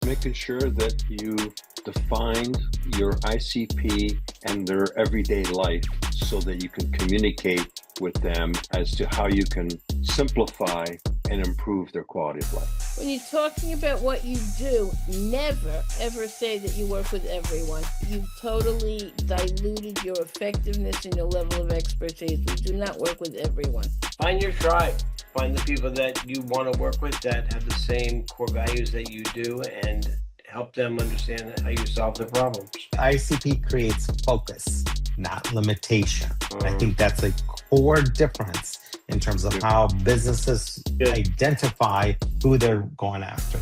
making sure that you define your ICP and their everyday life so that you can communicate with them as to how you can simplify and improve their quality of life. When you're talking about what you do, never ever say that you work with everyone. You've totally diluted your effectiveness and your level of expertise. We do not work with everyone. Find your tribe. Find the people that you want to work with that have the same core values that you do and help them understand how you solve their problems. ICP creates focus, not limitation. I think that's a core difference in terms of how businesses identify who they're going after.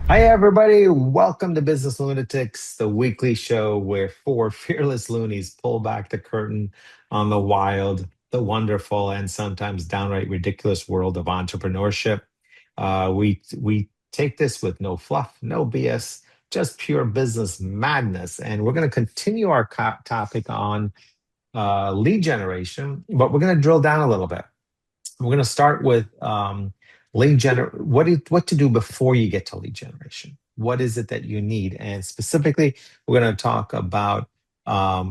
Hi, everybody. Welcome to Business Lunatics, the weekly show where four fearless loonies pull back the curtain on the wild, the wonderful, and sometimes downright ridiculous world of entrepreneurship. We take this with no fluff, no BS, just pure business madness. And we're going to continue our topic on lead generation, but we're going to drill down a little bit. We're going to start with what to do before you get to lead generation. What is it that you need? And specifically, we're going to talk about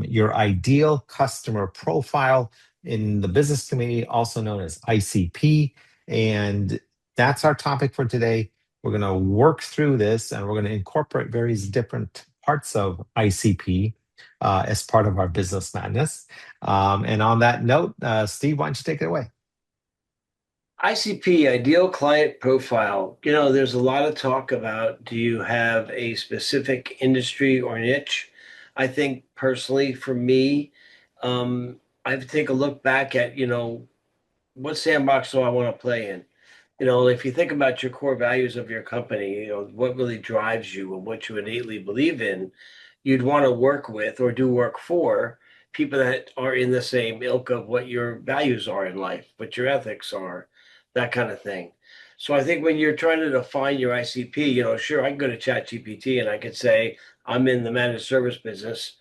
your ideal customer profile in the business community, also known as ICP. And that's our topic for today. We're going to work through this and we're going to incorporate various different parts of ICP as part of our business madness. And on that note, Steve, why don't you take it away? ICP, ideal client profile. You know, there's a lot of talk about, do you have a specific industry or niche? I think personally for me, I take a look back at, what sandbox do I want to play in? If you think about your core values of your company, what really drives you and what you innately believe in, you'd want to work with or do work for people that are in the same ilk of what your values are in life, what your ethics are, that kind of thing. So I think when you're trying to define your ICP, sure, I can go to ChatGPT and I could say, I'm in the managed service business.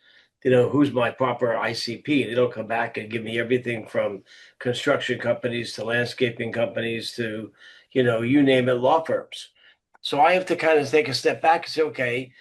Who's my proper ICP? And it'll come back and give me everything from construction companies to landscaping companies to, you name it, law firms. So I have to kind of take a step back and say, okay,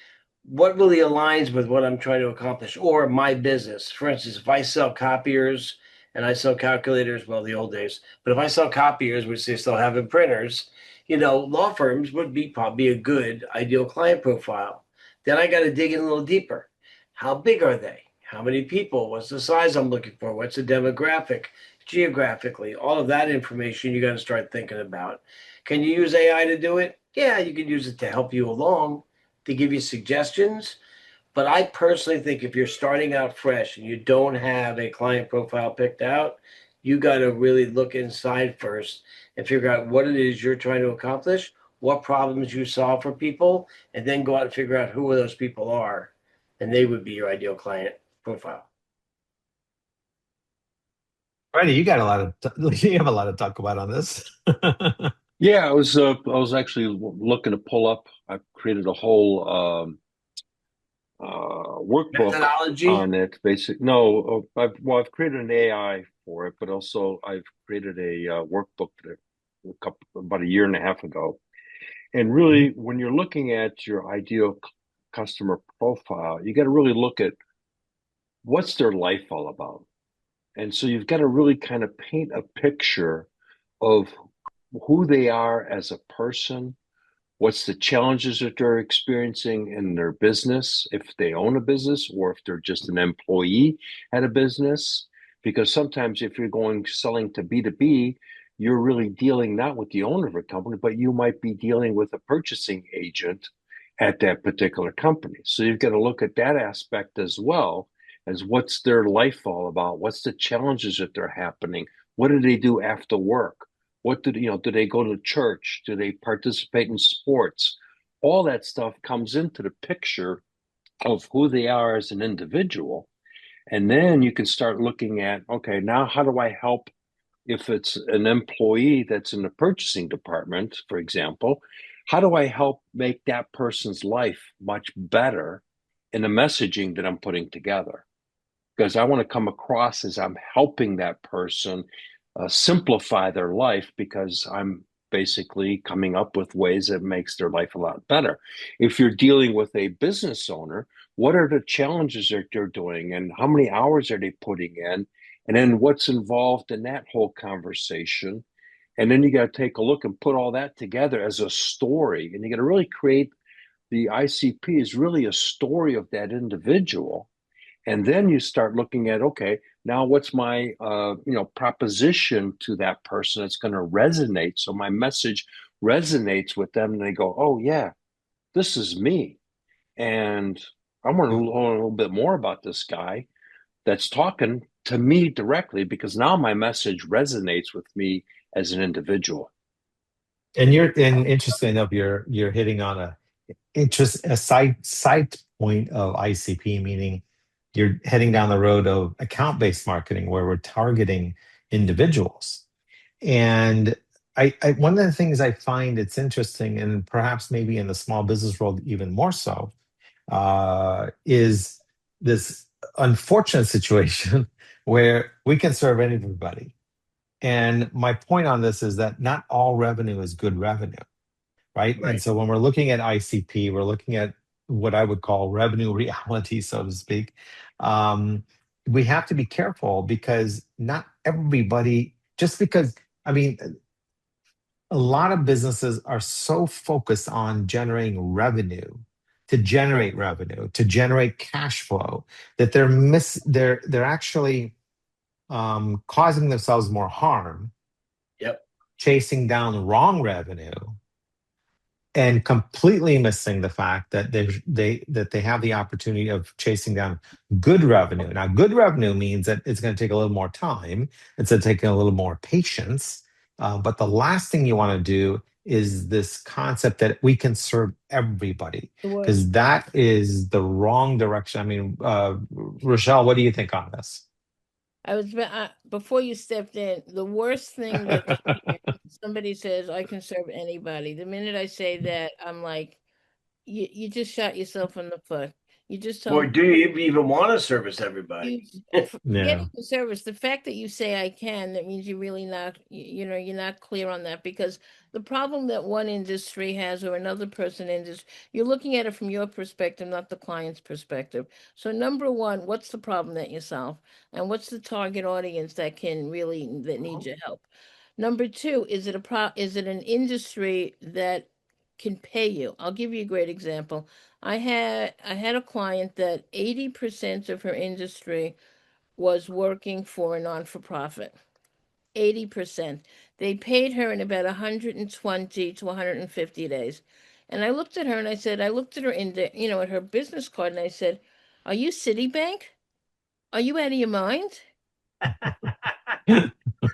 what really aligns with what I'm trying to accomplish or my business? For instance, if I sell copiers and I sell calculators, well, the old days, but if I sell copiers, which they still have in printers, law firms would be probably a good ideal client profile. Then I got to dig in a little deeper. How big are they? How many people? What's the size I'm looking for? What's the demographic? Geographically, all of that information you got to start thinking about. Can you use AI to do it? Yeah, you can use it to help you along, to give you suggestions. But I personally think if you're starting out fresh and you don't have a client profile picked out, you got to really look inside first and figure out what it is you're trying to accomplish, what problems you solve for people, and then go out and figure out who those people are. And they would be your ideal client profile. Freddy, you got you have a lot to talk about on this. Yeah, I was actually looking to pull up. I've created a whole workbook Methodology. on it. No, I've created an AI for it, but also I've created a workbook about a year and a half ago. And really, when you're looking at your ideal customer profile, you got to really look at what's their life all about. And so you've got to really kind of paint a picture of who they are as a person, what's the challenges that they're experiencing in their business, if they own a business or if they're just an employee at a business. Because sometimes if you're going selling to B2B, you're really dealing not with the owner of a company, but you might be dealing with a purchasing agent at that particular company. So you've got to look at that aspect as well as what's their life all about, what's the challenges that they're happening, what do they do after work, what do they go to church, do they participate in sports? All that stuff comes into the picture of who they are as an individual. And then you can start looking at, okay, now how do I help if it's an employee that's in the purchasing department, for example, how do I help make that person's life much better in the messaging that I'm putting together, because I want to come across as I'm helping that person simplify their life, because I'm basically coming up with ways that makes their life a lot better. If you're dealing with a business owner, what are the challenges that they're doing and how many hours are they putting in? And then what's involved in that whole conversation? And then you got to take a look and put all that together as a story. And you got to really create the ICP is really a story of that individual. And then you start looking at, okay, now what's my proposition to that person that's going to resonate, so my message resonates with them and they go, oh yeah, this is me, and I want to learn a little bit more about this guy that's talking to me directly, because now my message resonates with me as an individual. And interesting enough, you're hitting on a side point of ICP, meaning you're heading down the road of account-based marketing where we're targeting individuals. And one of the things I find it's interesting, and perhaps maybe in the small business world even more so, is this unfortunate situation where we can serve everybody. And my point on this is that not all revenue is good revenue, right? And Right. so when we're looking at ICP, we're looking at what I would call revenue reality, so to speak. We have to be careful because not everybody, just because, I mean, a lot of businesses are so focused on generating revenue to generate cash flow, that they're actually causing themselves more harm, Yep. chasing down the wrong revenue, and completely missing the fact that they have the opportunity of chasing down good revenue. Now, good revenue means that it's going to take a little more time. It's going to take a little more patience. But the last thing you want to do is this concept that we can serve everybody, The worst. because that is the wrong direction. I mean, Rochelle, what do you think on this? Before you stepped in, the worst thing that somebody says, I can serve anybody. The minute I say that, I'm like, you just shot yourself in the foot. You just Or told do you even want to service everybody? you Yeah. forgetting the service. The fact that you say I can, that means you're really not, you're not clear on that, because the problem that one industry has or another person industry, you're looking at it from your perspective, not the client's perspective. So number one, what's the problem that you solve? And what's the target audience that needs your help? Number two, is it an industry that can pay you? I'll give you a great example. I had a client that 80% of her industry was working for a non-for-profit. 80%. They paid her in about 120 to 150 days. And I looked at her and I looked at her at her business card and I said, "Are you Citibank? Are you out of your mind?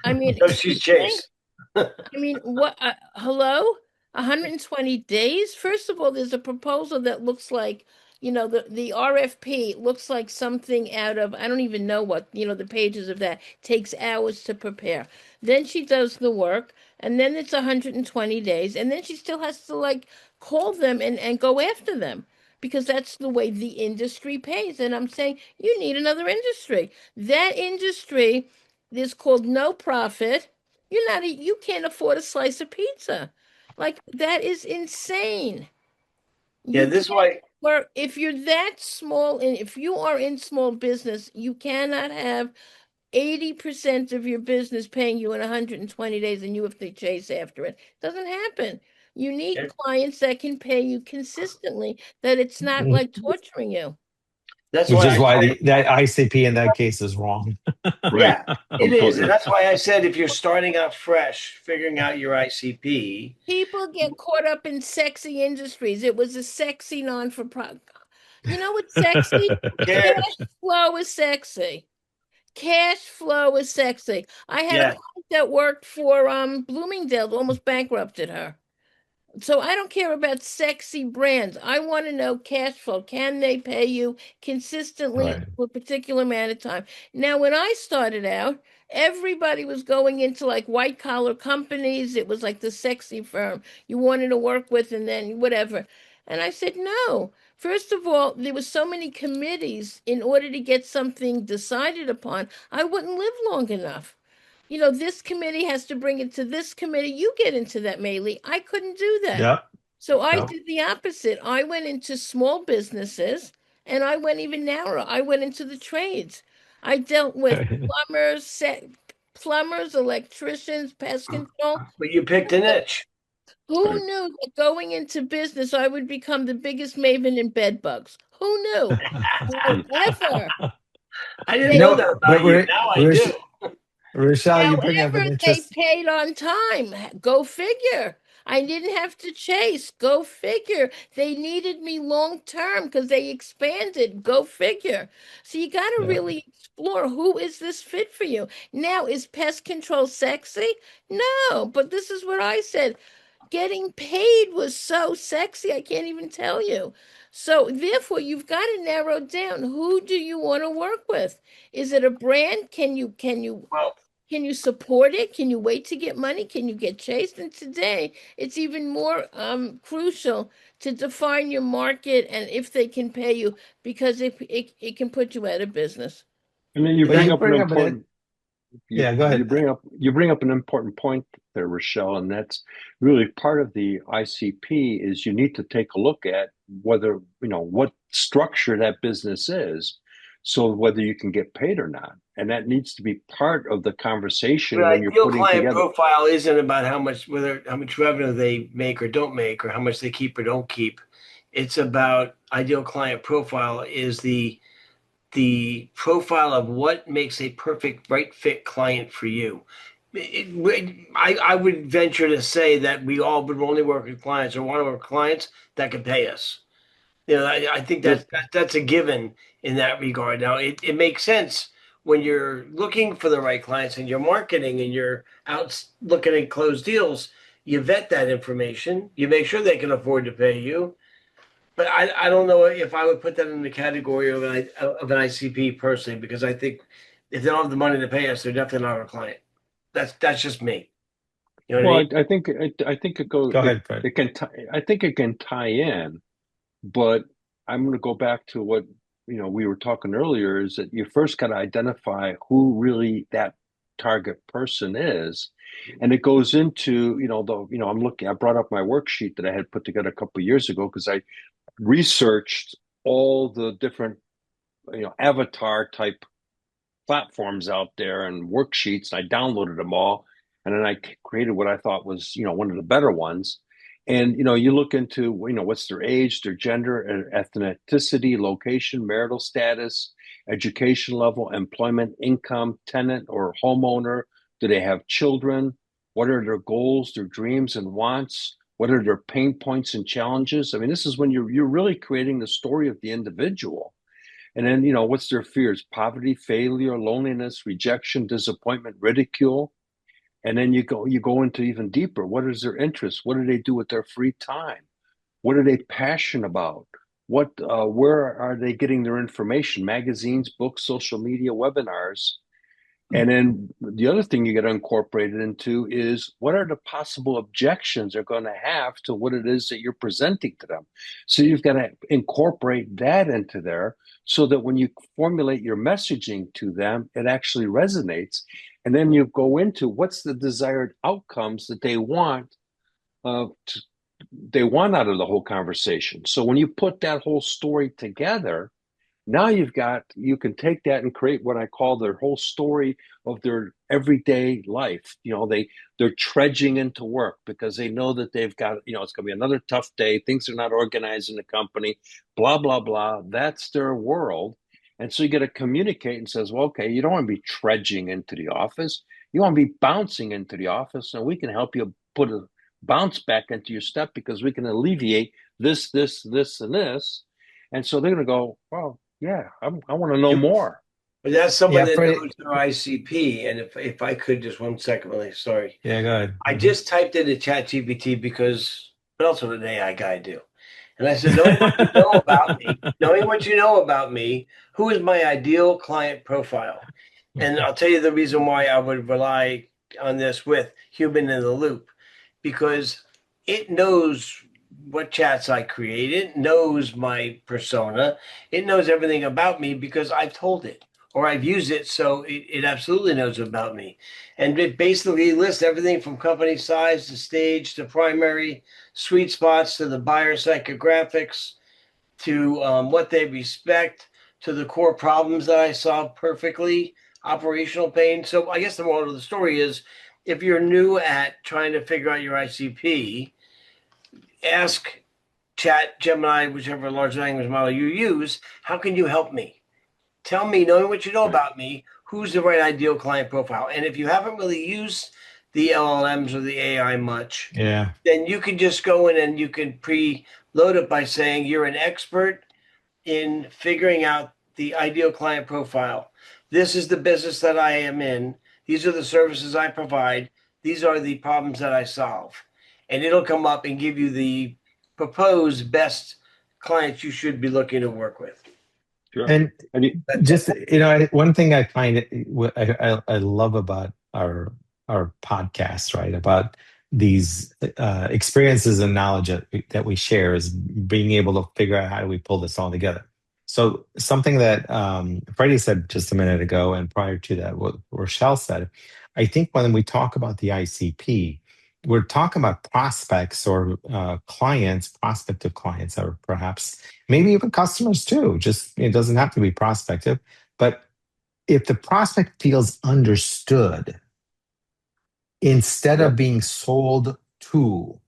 I mean, No, she's excuse me? Chase. I mean, what? Hello? 120 days? First of all, there's a proposal that looks like, the RFP looks like something out of, I don't even know what, the pages of that takes hours to prepare. Then she does the work, and then it's 120 days, and then she still has to like call them and go after them because that's the way the industry pays. And I'm saying you need another industry. That industry is called no profit. You can't afford a slice of pizza. Like that is insane. Yeah, You this is can't why. work if you're that small and if you are in small business, you cannot have 80% of your business paying you in 120 days and you have to chase after it. Doesn't happen. You need clients that can pay you consistently, that it's not like torturing you. That's Which why is I why said, that ICP in that case is wrong. Right. yeah, it is, and Completely. that's why I said if you're starting out fresh, figuring out your ICP. People get caught up in sexy industries. It was a sexy non-for-profit. You know what's sexy? Cares? Cash flow is sexy. Cash flow is sexy. I had a Yeah, client that worked for Bloomingdale's, almost bankrupted her. So I don't care about sexy brands. I want to know cash flow. Can they pay you consistently Right. for a particular amount of time? Now, when I started out, everybody was going into like white collar companies. It was like the sexy firm you wanted to work with and then whatever. And I said, no, First of all, there were so many committees in order to get something decided upon. I wouldn't live long enough. This committee has to bring it to this committee. You get into that, Melih. I couldn't do that. Yep. So I Yep. did the opposite. I went into small businesses and I went even narrower. I went into the trades. I dealt with plumbers, electricians, pest control. But you picked a niche. Who Right. knew that going into business I would become the biggest maven in bed bugs? Who knew? However, I didn't know they that But about you. Now I do. Rochelle, you bring up an However, they interest. paid on time. Go figure. I didn't have to chase. Go figure. They needed me long term because they expanded. Go figure. So you got to Yeah. really explore, who is this fit for you? Now, is pest control sexy? No, but this is what I said. Getting paid was so sexy, I can't even tell you. So therefore, you've got to narrow down, who do you want to work with? Is it a brand? Well, Can you support it? Can you wait to get money? Can you get chased? And today, it's even more crucial to define your market and if they can pay you, because it can put you out of business. And then you But bring you up an bring up important you yeah, go you ahead. bring up an important point there, Rochelle, and that's really part of the ICP is you need to take a look at whether, what structure that business is, so whether you can get paid or not. And that needs to be part of the but conversation when you're ideal putting client together. profile isn't about how much revenue they make or don't make, or how much they keep or don't keep. It's about ideal client profile is the profile of what makes a perfect right fit client for you. I would venture to say that we all would only work with clients or want to work with clients that can pay us. I think Yep. that's a given in that regard. Now, it makes sense when you're looking for the right clients and you're marketing and you're out looking at closed deals. You vet that information. You make sure they can afford to pay you. But I don't know if I would put that in the category of an ICP personally, because I think if they don't have the money to pay us, they're definitely not our client. That's just me. You know what I Well, mean? I think it go Go ahead, Fred. it can I think it can tie in, but I'm going to go back to what we were talking earlier, is that you first got to identify who really that target person is, and it goes into I brought up my worksheet that I had put together a couple of years ago because I researched all the different avatar type platforms out there and worksheets. I downloaded them all, and then I created what I thought was one of the better ones. And you look into what's their age, their gender, ethnicity, location, marital status, education level, employment, income, tenant or homeowner. Do they have children? What are their goals, their dreams and wants? What are their pain points and challenges? I mean, this is when you're really creating the story of the individual. And then, what's their fears? Poverty, failure, loneliness, rejection, disappointment, ridicule. And then you go into even deeper. What is their interest? What do they do with their free time? What are they passionate about? Where are they getting their information? Magazines, books, social media, webinars. And then the other thing you got to incorporate it into is, what are the possible objections they're going to have to what it is that you're presenting to them. So you've got to incorporate that into there so that when you formulate your messaging to them, it actually resonates. And then you go into what's the desired outcomes that uh, they want out of the whole conversation. So when you put that whole story together, now you can take that and create what I call their whole story of their everyday life. They're trudging into work because they know that they've got, it's going to be another tough day. Things are not organized in the company, blah, blah, blah. That's their world. And so you got to communicate and says, well, okay, you don't want to be trudging into the office. You want to be bouncing into the office, and we can help you put a bounce back into your step because we can alleviate this, this, this, and this. And so they're going to go, well, yeah, I want to know more. But that's someone Yeah, that Freddie. knows their ICP. And if I could just 1 second, really, sorry. Yeah, go ahead. I just typed into ChatGPT because what else would an AI guy do? And I said, knowing what you know about me, who is my ideal client profile? And I'll tell you the reason why I would rely on this with human in the loop, because it knows what chats I create. It knows my persona. It knows everything about me because I've told it or I've used it. So it absolutely knows about me. And it basically lists everything from company size to stage to primary sweet spots to the buyer psychographics to what they respect to the core problems that I solve perfectly, operational pain. So I guess the moral of the story is if you're new at trying to figure out your ICP, ask Chat, Gemini, whichever large language model you use, how can you help me? Tell me, knowing what you know Right. about me, who's the right ideal client profile. And if you haven't really used the LLMs or the AI much, Yeah. then you can just go in and you can preload it by saying you're an expert in figuring out the ideal client profile. This is the business that I am in. These are the services I provide. These are the problems that I solve. And it'll come up and give you the proposed best clients you should be looking to work with. Sure. And And you, just one thing I find I love about our podcast, right? About these experiences and knowledge that we share is being able to figure out how do we pull this all together. So something that Freddie said just a minute ago, and prior to that, what Rochelle said, I think when we talk about the ICP, we're talking about prospects or clients, prospective clients, or perhaps maybe even customers too. Just it doesn't have to be prospective, but if the prospect feels understood instead yeah, of being sold to,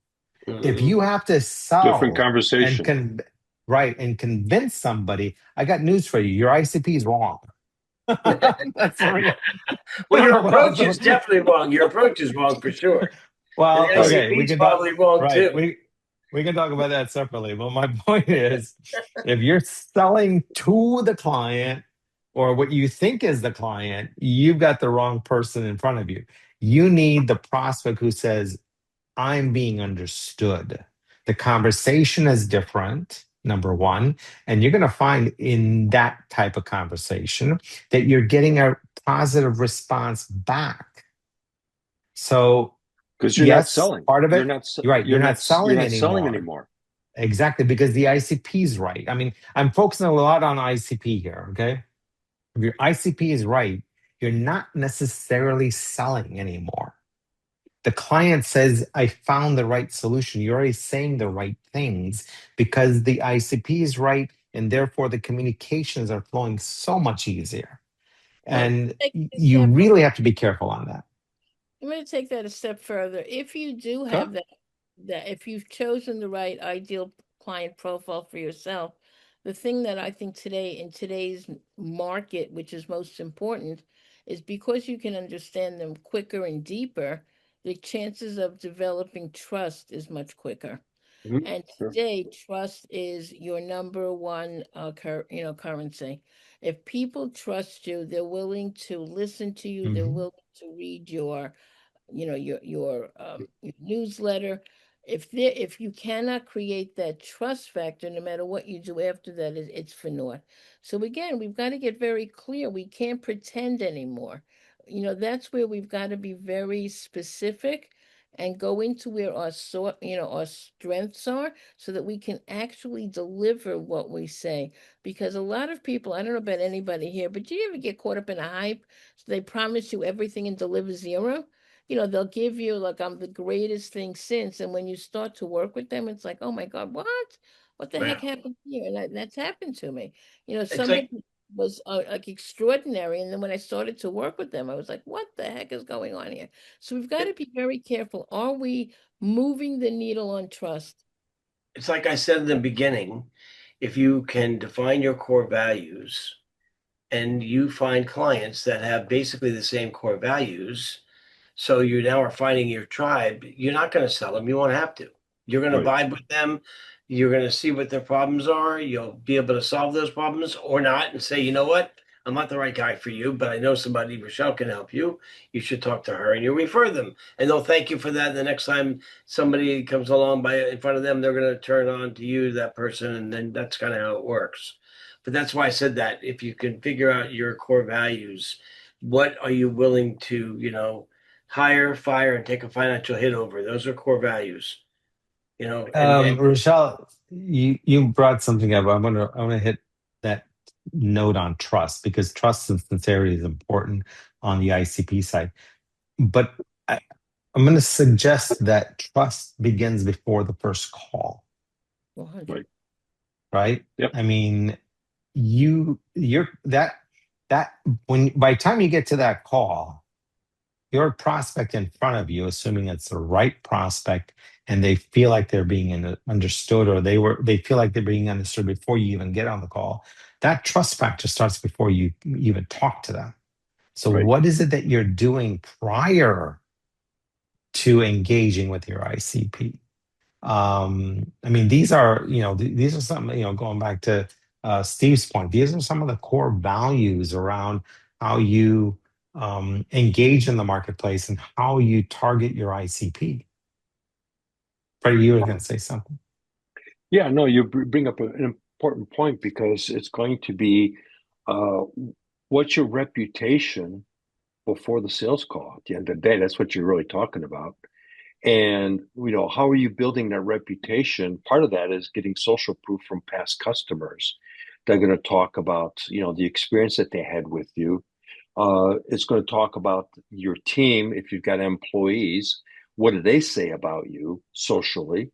if Mhm. you have to different sell and conversation. right and convince somebody, I got news for you. Your ICP is wrong. That's real. Well, your Well, approach is definitely wrong. Your approach is wrong for sure. And the Right. okay, ICP we is can talk. probably wrong Right, too. we can talk about that separately. But my point is, if you're selling to the client or what you think is the client, you've got the wrong person in front of you. You need the prospect who says, "I'm being understood." The conversation is different. Number one, and you're going to find in that type of conversation that you're getting a positive response back. So Because you're not yes, selling. part of You're it. not. You're right. You're not You're selling not selling anymore. anymore. Exactly, because the ICP is right. I mean, I'm focusing a lot on ICP here. Okay, if your ICP is right, you're not necessarily selling anymore. The client says, "I found the right solution." You're already saying the right things because the ICP is right, and therefore the communications are flowing so much easier. Right. And Take a you step really have to be careful on that. I'm going to take that a step further. If you do Okay. have that if you've chosen the right ideal client profile for yourself, the thing that I think today in today's market, which is most important, is because you can understand them quicker and deeper, the chances of developing trust is much quicker. Mhm. And Sure. today, trust is your number one, currency. If people trust you, they're willing to listen to you. They're Mhm. willing to read your newsletter. If you cannot create that trust factor, no matter what you do after that, it's for naught. So again, we've got to get very clear. We can't pretend anymore. That's where we've got to be very specific and go into where our strengths are, so that we can actually deliver what we say. Because a lot of people, I don't know about anybody here, but do you ever get caught up in a hype? So they promise you everything and deliver zero. They'll give you like I'm the greatest thing since, and when you start to work with them, it's like, oh my God, what the heck Wow. happened here? And that's happened to me. It's like Somebody was like extraordinary, and then when I started to work with them, I was like, what the heck is going on here? So we've got to be very careful. Are we moving the needle on trust? it's like I said in the beginning, if you can define your core values and you find clients that have basically the same core values, so you now are finding your tribe. You're not going to sell them. You won't have to. You're going to Right. vibe with them. You're going to see what their problems are. You'll be able to solve those problems or not and say, you know what? I'm not the right guy for you, but I know somebody, Rochelle, can help you. You should talk to her and you refer them. And they'll thank you for that. And the next time somebody comes along by in front of them, they're going to turn on to you, that person. And then that's kind of how it works. But that's why I said that if you can figure out your core values, what are you willing to, hire, fire, and take a financial hit over? Those are core values. And Rochelle, you brought something up. I want to hit that note on trust because trust and sincerity is important on the ICP side. But I, I'm going to suggest that trust begins before the first call, 100. Right. right? Yep. I mean, you're that when by the time you get to that call, your prospect in front of you, assuming it's the right prospect and they feel like they're being understood or they feel like they're being understood before you even get on the call, that trust factor starts before you even talk to them. So Right. what is it that you're doing prior to engaging with your ICP? I mean, these are, these are some, going back to Steve's point, these are some of the core values around how you engage in the marketplace and how you target your ICP. Freddie, you were going to say something. Yeah, no, you bring up an important point because it's going to be uh, what's your reputation before the sales call? At the end of the day, that's what you're really talking about. And, how are you building that reputation? Part of that is getting social proof from past customers. They're going to talk about, the experience that they had with you. It's going to talk about your team. If you've got employees, what do they say about you socially?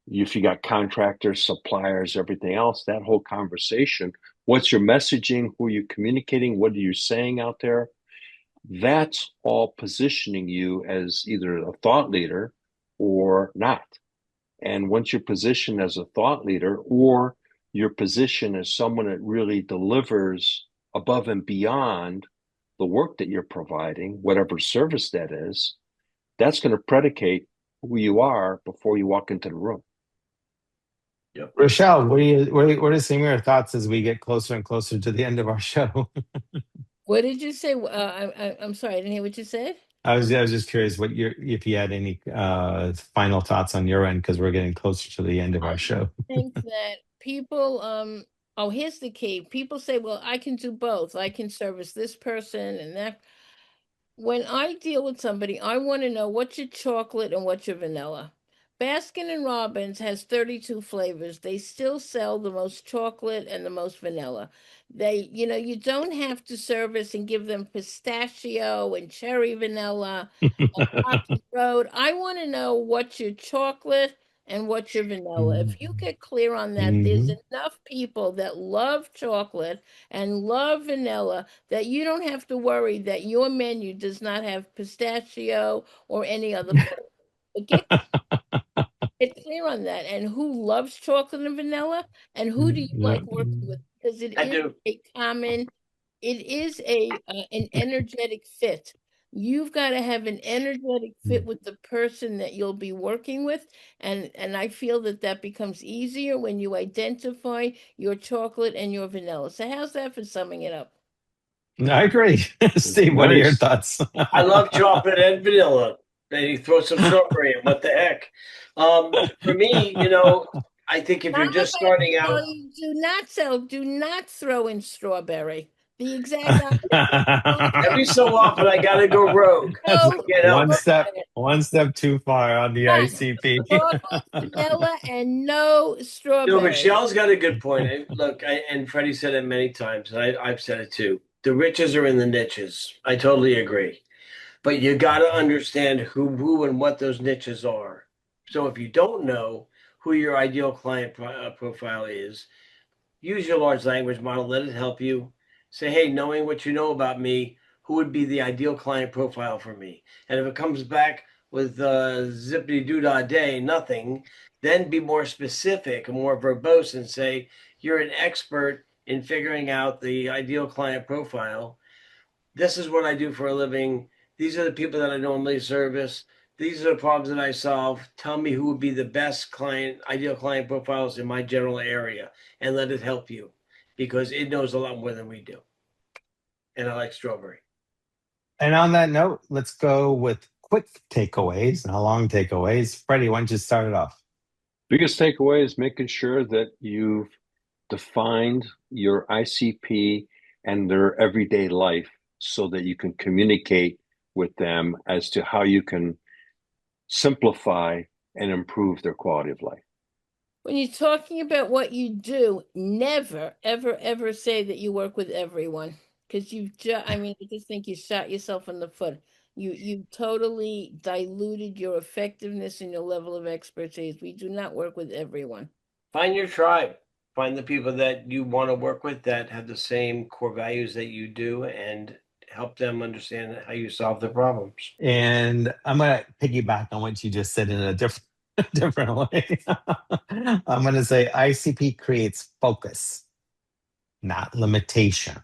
If you got contractors, suppliers, everything else, that whole conversation, what's your messaging? Who are you communicating? What are you saying out there? That's all positioning you as either a thought leader or not. And once you're positioned as a thought leader or your position as someone that really delivers above and beyond the work that you're providing, whatever service that is, that's going to predicate who you are before you walk into the room. yep. Rochelle, what are some of your thoughts as we get closer and closer to the end of our show? What did you say? I'm sorry, I didn't hear what you said. I was just curious if you had any final thoughts on your end because we're getting closer to the end of I our show. think that people, oh, here's the key. People say, well, I can do both. I can service this person and that. When I deal with somebody, I want to know what's your chocolate and what's your vanilla. Baskin and Robbins has 32 flavors. They still sell the most chocolate and the most vanilla. You don't have to service and give them pistachio and cherry vanilla and Rocky Road. I want to know what's your chocolate and what's your vanilla. If you get clear on that, there's Hmm. enough people that love chocolate and love vanilla that you don't have to worry that your menu does not have pistachio or any other flavor. But get clear on that. And who loves chocolate and vanilla? And who do you Yeah. like working with? Because it I is do. a common, it is a an energetic fit. You've got to have an energetic fit with the person that you'll be working with, and I feel that that becomes easier when you identify your chocolate and your vanilla. So how's that for summing it up? I agree. Steve, what are your Nice. thoughts? I love chocolate and vanilla. Then you throw some strawberry in. What the heck? For me, I think if you're Mama just had to starting tell out, you, do not throw in strawberry. The exact opposite. Don't every throw so often I gotta go rogue. That's no You know, one step, strawberry. one step too far on the None. ICP. Chocolate, vanilla, and no strawberry. Michelle's got a good point. Look, and Freddie said it many times, and I've said it too. The riches are in the niches. I totally agree. But you got to understand who and what those niches are. So if you don't know who your ideal client profile is, use your large language model. Let it help you. Say, hey, knowing what you know about me, who would be the ideal client profile for me? And if it comes back with zippity doo dah day, nothing, then be more specific and more verbose and say, you're an expert in figuring out the ideal client profile. This is what I do for a living. These are the people that I normally service. These are the problems that I solve. Tell me who would be the best client, ideal client profiles in my general area, and let it help you because it knows a lot more than we do. And I like strawberry. And on that note, let's go with quick takeaways, not long takeaways. Freddie, why don't you start it off? Biggest takeaway is making sure that you've defined your ICP and their everyday life so that you can communicate with them as to how you can simplify and improve their quality of life. When you're talking about what you do, never, ever, ever say that you work with everyone, because I mean, I just think you shot yourself in the foot. You totally diluted your effectiveness and your level of expertise. We do not work with everyone. Find your tribe. Find the people that you want to work with that have the same core values that you do, and help them understand how you solve the problems. And I'm going to piggyback on what you just said in a different way. I'm going to say ICP creates focus, not limitation.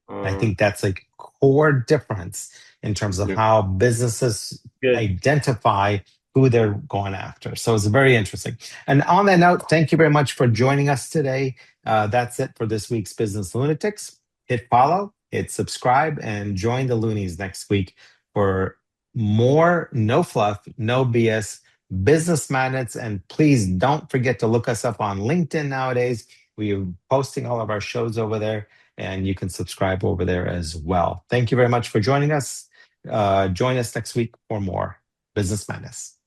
I think that's a core difference in terms of Yep. how businesses Good. identify who they're going after. So it's very interesting. And on that note, thank you very much for joining us today. That's it for this week's Business Lunatics. Hit follow, hit subscribe, and join the Loonies next week for more no fluff, no BS business magnets. And please don't forget to look us up on LinkedIn nowadays. We are posting all of our shows over there, and you can subscribe over there as well. Thank you very much for joining us. Join us next week for more Business Madness.